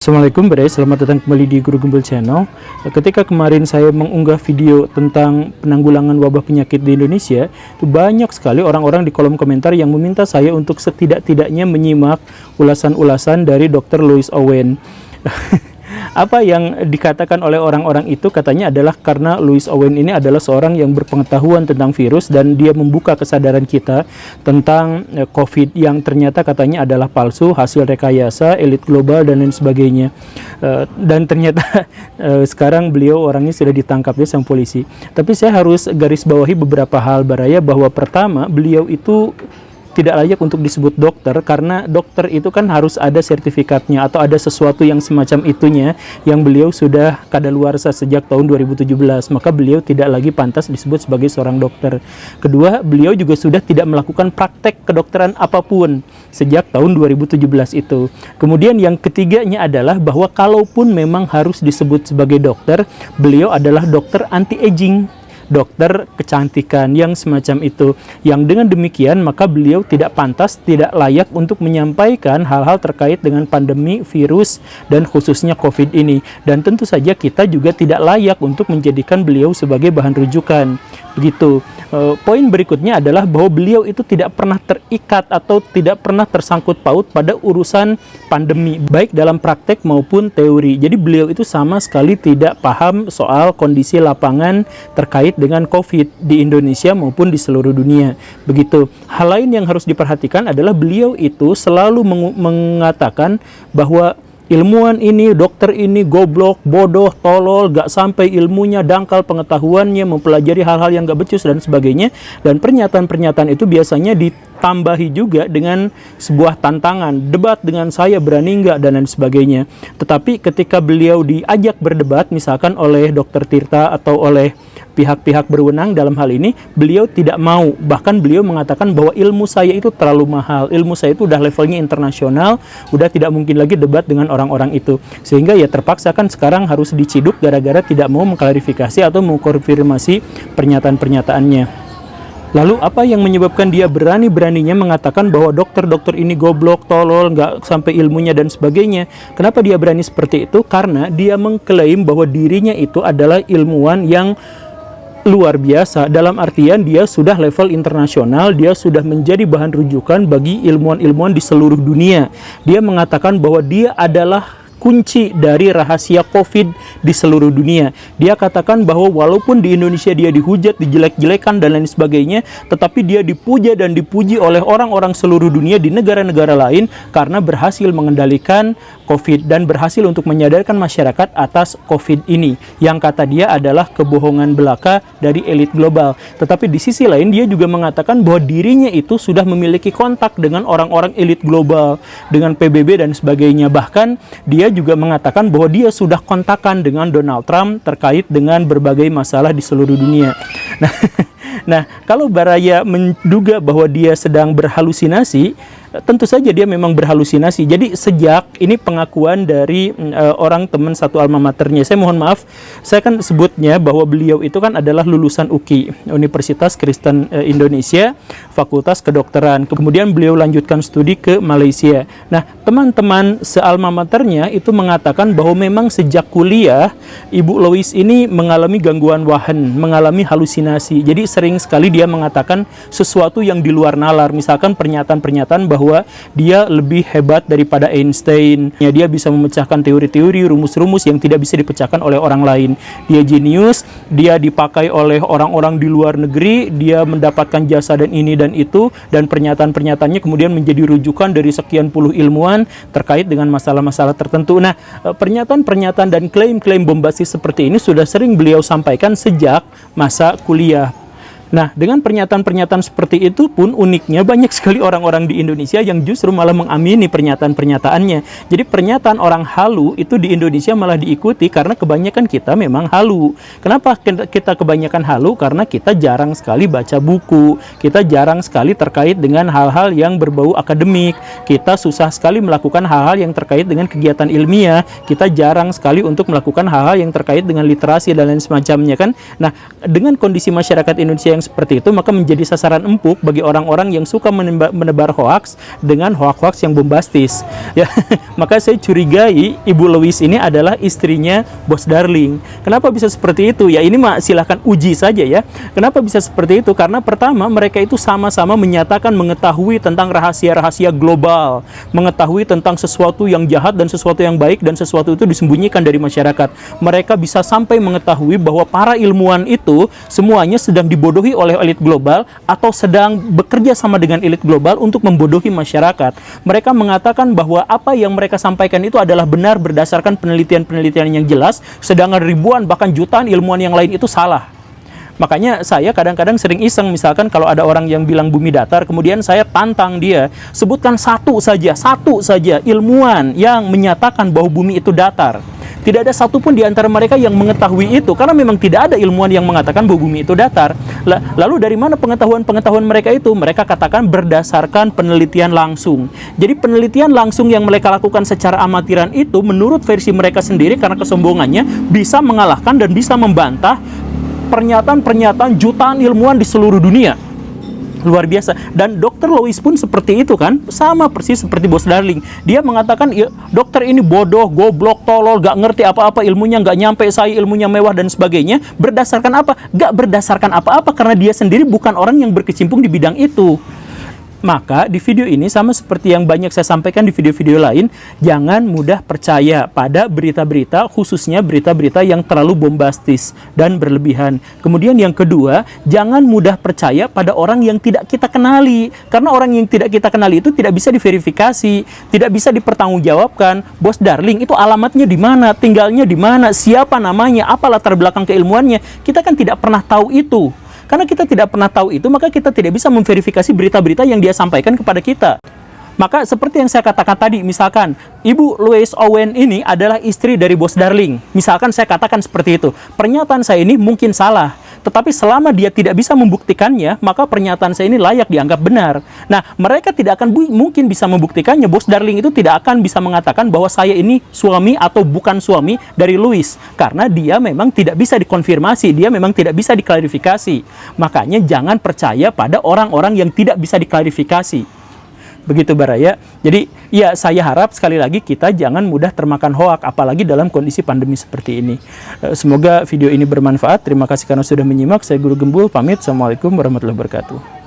Assalamualaikum selamat datang kembali di Guru Gembel Channel. Ketika kemarin saya mengunggah video tentang penanggulangan wabah penyakit di Indonesia, itu banyak sekali orang-orang di kolom komentar yang meminta saya untuk setidak-tidaknya menyimak ulasan-ulasan dari Dr. Lewis Owen. Apa yang dikatakan oleh orang-orang itu katanya adalah karena Lewis Owen ini adalah seorang yang berpengetahuan tentang virus dan dia membuka kesadaran kita tentang COVID yang ternyata katanya adalah palsu, hasil rekayasa, elit global dan lain sebagainya. Dan ternyata sekarang beliau orangnya sudah ditangkap ya sama polisi. Tapi saya harus garis bawahi beberapa hal Baraya, bahwa pertama, beliau itu tidak layak untuk disebut dokter, karena dokter itu kan harus ada sertifikatnya atau ada sesuatu yang semacam itunya yang beliau sudah kadaluarsa sejak tahun 2017, maka beliau tidak lagi pantas disebut sebagai seorang dokter. Kedua, beliau juga sudah tidak melakukan praktek kedokteran apapun sejak tahun 2017 itu. Kemudian yang ketiganya adalah bahwa kalaupun memang harus disebut sebagai dokter, beliau adalah dokter anti-aging, dokter kecantikan yang semacam itu, yang dengan demikian maka beliau tidak pantas, tidak layak untuk menyampaikan hal-hal terkait dengan pandemi virus dan khususnya COVID ini. Dan tentu saja kita juga tidak layak untuk menjadikan beliau sebagai bahan rujukan. Begitu. Poin berikutnya adalah bahwa beliau itu tidak pernah terikat atau tidak pernah tersangkut paut pada urusan pandemi, baik dalam praktek maupun teori. Jadi beliau itu sama sekali tidak paham soal kondisi lapangan terkait dengan COVID di Indonesia maupun di seluruh dunia. Begitu. Hal lain yang harus diperhatikan adalah beliau itu selalu mengatakan bahwa ilmuwan ini, dokter ini goblok, bodoh, tolol, gak sampai ilmunya, dangkal pengetahuannya, mempelajari hal-hal yang gak becus dan sebagainya. Dan pernyataan-pernyataan itu biasanya ditambahi juga dengan sebuah tantangan, debat dengan saya, berani enggak, dan lain sebagainya. Tetapi ketika beliau diajak berdebat misalkan oleh Dr. Tirta atau oleh pihak-pihak berwenang dalam hal ini, beliau tidak mau. Bahkan beliau mengatakan bahwa ilmu saya itu terlalu mahal, ilmu saya itu udah levelnya internasional, udah tidak mungkin lagi debat dengan orang-orang itu. Sehingga ya terpaksa kan sekarang harus diciduk gara-gara tidak mau mengklarifikasi atau mengkonfirmasi pernyataan-pernyataannya. Lalu apa yang menyebabkan dia berani-beraninya mengatakan bahwa dokter-dokter ini goblok, tolol, nggak sampai ilmunya dan sebagainya? Kenapa dia berani seperti itu? Karena dia mengklaim bahwa dirinya itu adalah ilmuwan yang luar biasa, dalam artian dia sudah level internasional, dia sudah menjadi bahan rujukan bagi ilmuwan-ilmuwan di seluruh dunia. Dia mengatakan bahwa dia adalah kunci dari rahasia COVID di seluruh dunia. Dia katakan bahwa walaupun di Indonesia dia dihujat, dijelek-jelekan dan lain sebagainya, tetapi dia dipuja dan dipuji oleh orang-orang seluruh dunia di negara-negara lain karena berhasil mengendalikan COVID dan berhasil untuk menyadarkan masyarakat atas COVID ini, yang kata dia adalah kebohongan belaka dari elit global. Tetapi di sisi lain dia juga mengatakan bahwa dirinya itu sudah memiliki kontak dengan orang-orang elit global, dengan PBB dan sebagainya. Bahkan dia juga mengatakan bahwa dia sudah kontakan dengan Donald Trump terkait dengan berbagai masalah di seluruh dunia. Nah, kalau Baraya menduga bahwa dia sedang berhalusinasi, tentu saja dia memang berhalusinasi. Jadi sejak ini pengakuan dari orang teman satu alma maternya. Saya mohon maaf, saya kan sebutnya bahwa beliau itu kan adalah lulusan UKI, Universitas Kristen Indonesia, Fakultas Kedokteran. Kemudian beliau lanjutkan studi ke Malaysia. Nah, teman-teman sealma maternya itu mengatakan bahwa memang sejak kuliah Ibu Lois ini mengalami gangguan wahan, mengalami halusinasi. Jadi sering sekali dia mengatakan sesuatu yang di luar nalar. Misalkan pernyataan-pernyataan bahwa dia lebih hebat daripada Einstein. Ya, dia bisa memecahkan teori-teori, rumus-rumus yang tidak bisa dipecahkan oleh orang lain. Dia jenius, dia dipakai oleh orang-orang di luar negeri, dia mendapatkan jasa dan ini dan itu, dan pernyataan-pernyataannya kemudian menjadi rujukan dari sekian puluh ilmuwan terkait dengan masalah-masalah tertentu. Nah, pernyataan-pernyataan dan klaim-klaim bombastis seperti ini sudah sering beliau sampaikan sejak masa kuliah. Nah, dengan pernyataan-pernyataan seperti itu pun uniknya banyak sekali orang-orang di Indonesia yang justru malah mengamini pernyataan-pernyataannya. Jadi pernyataan orang halu itu di Indonesia malah diikuti karena kebanyakan kita memang halu. Kenapa kita kebanyakan halu? Karena kita jarang sekali baca buku, kita jarang sekali terkait dengan hal-hal yang berbau akademik, kita susah sekali melakukan hal-hal yang terkait dengan kegiatan ilmiah, kita jarang sekali untuk melakukan hal-hal yang terkait dengan literasi dan lain semacamnya kan. Nah, dengan kondisi masyarakat Indonesia yang yang seperti itu, maka menjadi sasaran empuk bagi orang-orang yang suka menebar hoaks dengan hoaks-hoaks yang bombastis. Ya, maka saya curigai Ibu Louise ini adalah istrinya Bos Darling. Kenapa bisa seperti itu? Ya ini mah silahkan uji saja ya. Kenapa bisa seperti itu? Karena pertama, mereka itu sama-sama menyatakan mengetahui tentang rahasia-rahasia global, mengetahui tentang sesuatu yang jahat dan sesuatu yang baik, dan sesuatu itu disembunyikan dari masyarakat. Mereka bisa sampai mengetahui bahwa para ilmuwan itu semuanya sedang dibodohi oleh elit global atau sedang bekerja sama dengan elit global untuk membodohi masyarakat. Mereka mengatakan bahwa apa yang mereka sampaikan itu adalah benar berdasarkan penelitian-penelitian yang jelas, sedangkan ribuan bahkan jutaan ilmuwan yang lain itu salah. Makanya saya kadang-kadang sering iseng, misalkan kalau ada orang yang bilang bumi datar, kemudian saya tantang dia, sebutkan satu saja ilmuwan yang menyatakan bahwa bumi itu datar. Tidak ada satupun di antara mereka yang mengetahui itu, karena memang tidak ada ilmuwan yang mengatakan bahwa bumi itu datar. Lalu dari mana pengetahuan mereka itu? Mereka katakan berdasarkan penelitian langsung. Jadi penelitian langsung yang mereka lakukan secara amatiran itu, menurut versi mereka sendiri, karena kesombongannya, bisa mengalahkan dan bisa membantah pernyataan-pernyataan jutaan ilmuwan di seluruh dunia. Luar biasa. Dan Dr. Louise pun seperti itu kan, sama persis seperti Bos Darling. Dia mengatakan, ya, dokter ini bodoh, goblok, tolol, gak ngerti apa-apa, ilmunya gak nyampe saya, ilmunya mewah dan sebagainya. Berdasarkan apa? Gak berdasarkan apa-apa, karena dia sendiri bukan orang yang berkecimpung di bidang itu. Maka di video ini sama seperti yang banyak saya sampaikan di video-video lain, jangan mudah percaya pada berita-berita, khususnya berita-berita yang terlalu bombastis dan berlebihan. Kemudian yang kedua, jangan mudah percaya pada orang yang tidak kita kenali. Karena orang yang tidak kita kenali itu tidak bisa diverifikasi, tidak bisa dipertanggungjawabkan. Bos Darling itu alamatnya di mana, tinggalnya di mana, siapa namanya, apa latar belakang keilmuannya. Kita kan tidak pernah tahu itu. Karena kita tidak pernah tahu itu, maka kita tidak bisa memverifikasi berita-berita yang dia sampaikan kepada kita. Maka seperti yang saya katakan tadi, misalkan Ibu Louise Owen ini adalah istri dari Bos Darling. Misalkan saya katakan seperti itu. Pernyataan saya ini mungkin salah, tetapi selama dia tidak bisa membuktikannya, maka pernyataan saya ini layak dianggap benar. Nah, mereka tidak akan mungkin bisa membuktikannya. Bos Darling itu tidak akan bisa mengatakan bahwa saya ini suami atau bukan suami dari Louise, karena dia memang tidak bisa dikonfirmasi, dia memang tidak bisa diklarifikasi. Makanya jangan percaya pada orang-orang yang tidak bisa diklarifikasi. Begitu Baraya. Jadi ya saya harap sekali lagi kita jangan mudah termakan hoak, apalagi dalam kondisi pandemi seperti ini. Semoga video ini bermanfaat. Terima kasih karena sudah menyimak. Saya Guru Gembul pamit. Assalamualaikum warahmatullahi wabarakatuh.